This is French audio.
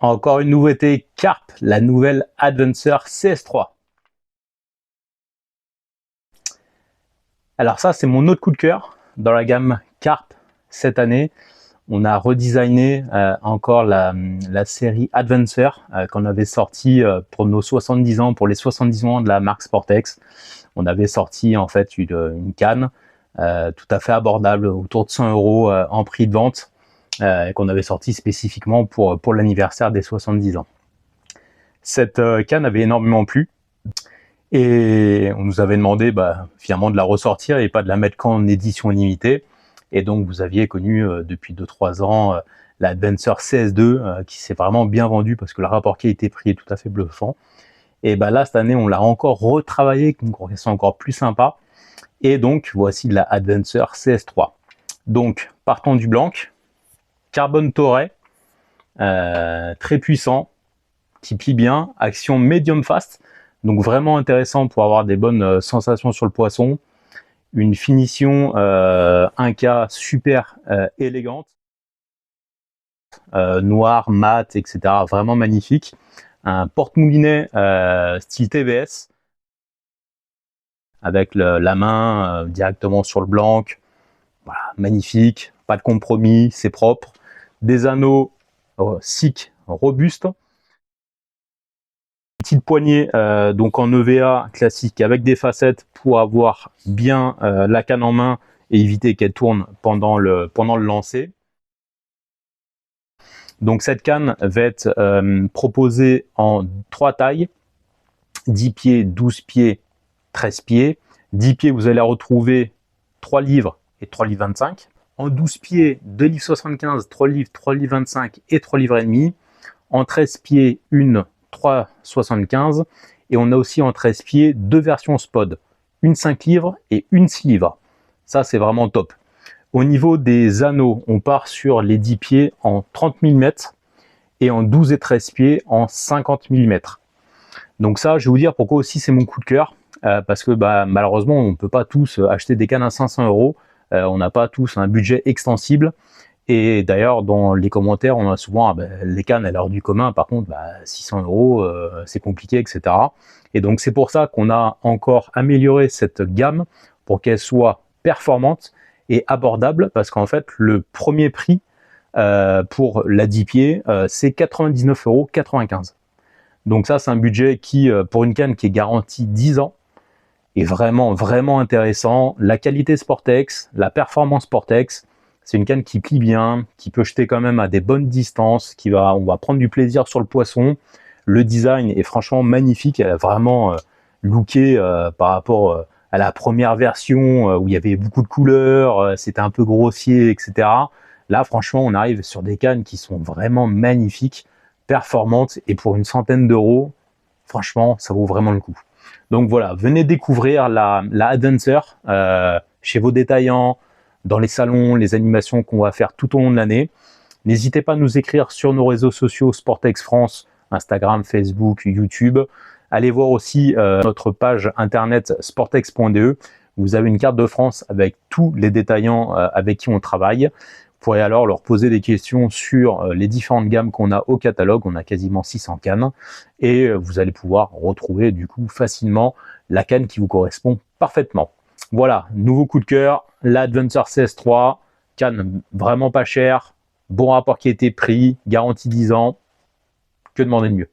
Encore une nouveauté Carp, la nouvelle Adventure CS3. Alors ça, c'est mon autre coup de cœur dans la gamme Carp cette année. On a redesigné encore la série Adventure qu'on avait sorti pour nos 70 ans, pour les 70 ans de la marque Sportex. On avait sorti en fait une canne tout à fait abordable, autour de 100 € en prix de vente, qu'on avait sorti spécifiquement pour l'anniversaire des 70 ans. Cette canne avait énormément plu et on nous avait demandé finalement de la ressortir et pas de la mettre qu'en édition limitée. Et donc vous aviez connu depuis 2-3 ans la Adventure CS2 qui s'est vraiment bien vendue parce que le rapport qualité-prix est tout à fait bluffant. Et là cette année on l'a encore retravaillé, donc c'est encore plus sympa. Et donc voici la Adventure CS3. Donc partant du blanc, carbone toré, très puissant, qui plie bien, action medium fast, donc vraiment intéressant pour avoir des bonnes sensations sur le poisson. Une finition 1K super élégante, noir, mat, etc. Vraiment magnifique. Un porte-moulinet style TVS, avec la main directement sur le blanc. Voilà, magnifique, pas de compromis, c'est propre. Des anneaux SICK robustes. Petite poignée donc en EVA classique avec des facettes pour avoir bien la canne en main et éviter qu'elle tourne pendant le lancer. Donc cette canne va être proposée en 3 tailles, 10 pieds, 12 pieds, 13 pieds. 10 pieds, vous allez retrouver 3 livres et 3 livres 25. En 12 pieds, 2 livres 75, 3 livres, 3 livres 25 et 3 livres et demi. En 13 pieds, une 3,75 et on a aussi en 13 pieds 2 versions SPOD, une 5 livres et une 6 livres. Ça c'est vraiment top. Au niveau des anneaux, on part sur les 10 pieds en 30 mm et en 12 et 13 pieds en 50 mm. Donc ça, je vais vous dire pourquoi aussi c'est mon coup de cœur, parce que malheureusement on ne peut pas tous acheter des cannes à 500 €, on n'a pas tous un budget extensible. Et d'ailleurs, dans les commentaires, on a souvent les cannes à l'heure du commun, par contre, 600 €, c'est compliqué, etc. Et donc, c'est pour ça qu'on a encore amélioré cette gamme pour qu'elle soit performante et abordable, parce qu'en fait, le premier prix pour la 10 pieds, c'est 99,95 €. Donc ça, c'est un budget qui, pour une canne qui est garantie 10 ans, est vraiment, vraiment intéressant. La qualité Sportex, la performance Sportex, c'est une canne qui plie bien, qui peut jeter quand même à des bonnes distances, on va prendre du plaisir sur le poisson. Le design est franchement magnifique, elle a vraiment looké par rapport à la première version où il y avait beaucoup de couleurs, c'était un peu grossier, etc. Là, franchement, on arrive sur des cannes qui sont vraiment magnifiques, performantes, et pour une centaine d'euros, franchement, ça vaut vraiment le coup. Donc voilà, venez découvrir la Adventure chez vos détaillants, dans les salons, les animations qu'on va faire tout au long de l'année. N'hésitez pas à nous écrire sur nos réseaux sociaux Sportex France, Instagram, Facebook, YouTube. Allez voir aussi notre page internet sportex.de. Vous avez une carte de France avec tous les détaillants avec qui on travaille. Vous pourrez alors leur poser des questions sur les différentes gammes qu'on a au catalogue. On a quasiment 600 cannes et vous allez pouvoir retrouver du coup facilement la canne qui vous correspond parfaitement. Voilà, nouveau coup de cœur, l'Adventure CS3, canne vraiment pas chère, bon rapport qualité-prix, garantie 10 ans, que demander de mieux?